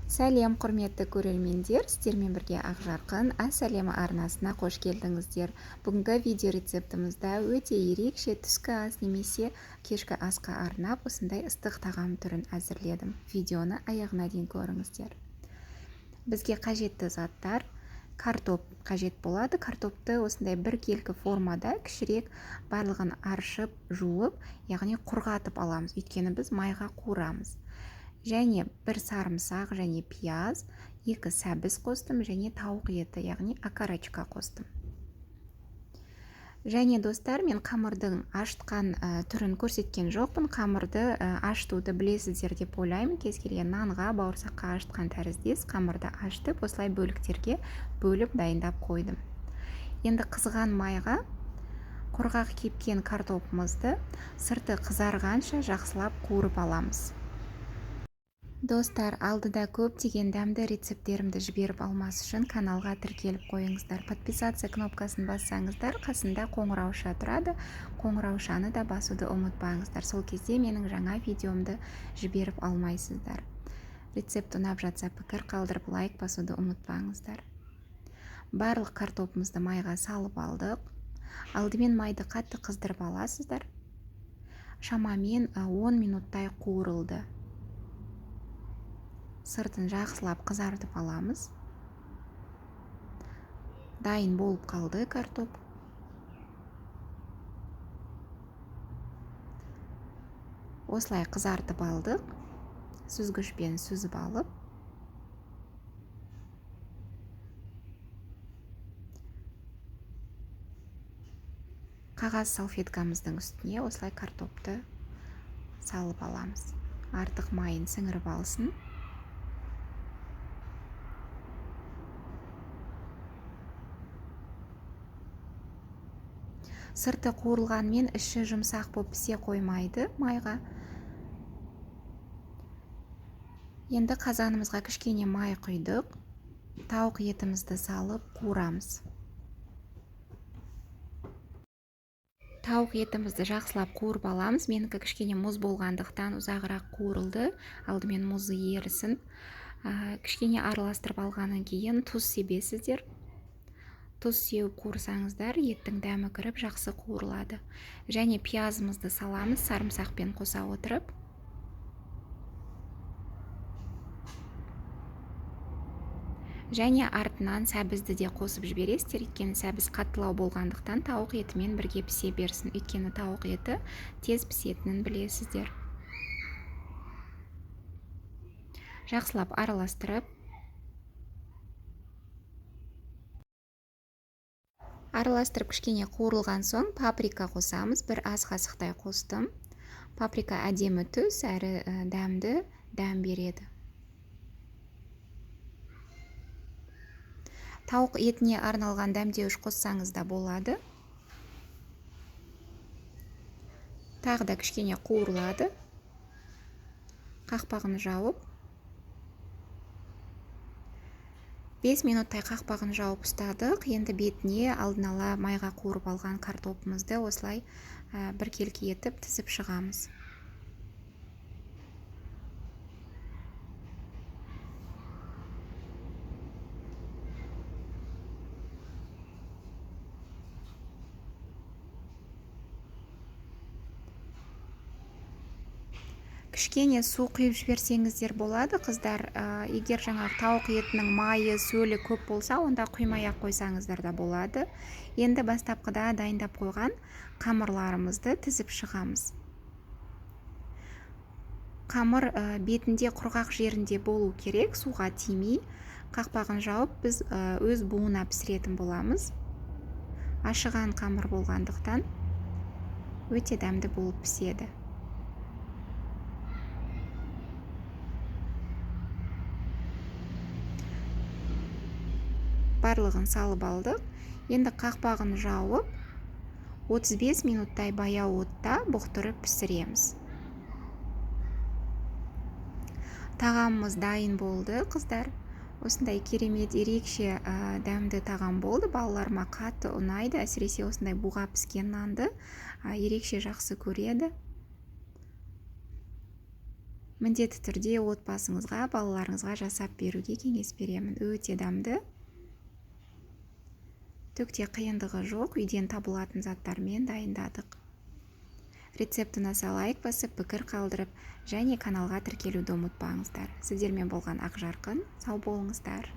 Сәлем құрметті көрермендер, сіздермен бірге Ақжарқын Ас-сәлем арнасына қош келдіңіздер. Бүгінгі видео рецептімізді өте ерекше түскі ас немесе кешкі асқа арнап осындай ыстық тағам түрін әзірледім. Видеоны аяғына дейін көріңіздер. Бізге қажетті заттар: картоп қажет болады. Картопты осындай біркелкі формада кішірек барлығын аршып, жуып, яғни құрғатып аламыз. Өйткені біз майға қуырамыз. Және бір сарымсақ және пияз, 2 сәбіз қостым және тауық еті, яғни окорочка қостым. Және достар, мен қамырдың ашытқан түрін көрсеткен жоқпын. Қамырды ашытуды білесіздер деп ойлаймын. Кез келген нанға, бауырсаққа ашытқан тәріздес қамырды ашытып, осылай бөліктерге бөліп дайындап қойдым. Енді қызған майға құрғақ кепкен картопымызды сырты қызарғанша жақсылап қуырып аламыз. Достар, алдыда көптеген дәмді рецепттерімді жіберіп алмас үшін каналға тіркеліп қойыңыздар. Подписация кнопкасын бассаңыздар, қасында қоңырауша тұрады. Қоңыраушаны да басуды ұмытпаңыздар. Сол кезде менің жаңа видеомды жіберіп алмайсыздар. Рецепт ұнап жатса пікір қалдырып, лайк басуды ұмытпаңыздар. Барлық картопымызды майға салып алдық. Алдымен майды қатты қыздырып аласыздар. Шамамен 10 минуттай қуырылды. Сыртын жақсылап қызартып аламыз. Дайын болып қалды картоп. Осылай қызартып алдық. Сүзгішпен сүзіп алып, қағаз салфеткамыздың үстіне осылай картопты салып аламыз. Артық майын сіңіріп алсын. Сырты қуырылғанмен іші жұмсақ болып пісе қоймайды майға. Енді қазанымызға кішкене май құйдық. Тауық етімізді салып қуырамыз. Тауық етімізді жақсылап қуырып аламыз. Менікі кішкене мұз болғандықтан ұзағырақ қуырылды. Алдымен мұзы ерісін. Кішкене араластырып алғаннан кейін тұз себесіздер. Тұз сеуіп қуырсаңыздар, еттің дәмі кіріп жақсы қуырылады. Және пиязымызды саламыз сарымсақпен қоса отырып. Және артынан сәбізді де қосып жібересіздер, өйткені сәбіз қаттылау болғандықтан тауық етімен бірге пісе берсін. Өйткені тауық еті тез пісетінін білесіздер. Жақсылап араластырып, кішкене қуырылған соң паприка қосамыз. Бір ас қасықтай қостым. Паприка әдемі түс, әрі дәмді дәм береді. Тауық етіне арналған дәмдеуіш қоссаңыз да болады. Тағы да кішкене қуырылады. Қақпағын жауып, 5 минуттай қақпағын жауып ұстадық. Енді бетіне алдын ала майға қуырып алған картопымызды осылай біркелкі етіп тізіп шығамыз. Кішкене су құйып жіберсеңіздер болады, қыздар. Егер жаңағы тауық етінің майы, сөлі көп болса, онда құймай-ақ қойсаңыздар да болады. Енді бастапқыда дайындап қойған қамырларымызды тізіп шығамыз. Қамыр бетінде құрғақ жерінде болу керек, суға тимей. Қақпағын жауып, біз өз буына пісіретін боламыз. Ашыған қамыр болғандықтан өте дәмді болып піседі. Барлығын салып алдық. Енді қақпағын жауып, 35 минуттай баяу отта бұқтырып пісіреміз. Тағамымыз дайын болды, қыздар. Осындай керемет, ерекше дәмді тағам болды. Балаларыма қатты ұнайды, әсіресе осындай буға піскен нанды ерекше жақсы көреді. Міндетті түрде отбасыңызға, балаларыңызға жасап беруге кеңес беремін. Өте дәмді. Түкте қиындығы жоқ, үйден табылатын заттармен дайындадық. Рецепт ұнаса лайк басып, пікір қалдырып, және каналға тіркелуді ұмытпаңыздар. Сіздермен болған Ақжарқын, сау болыңыздар.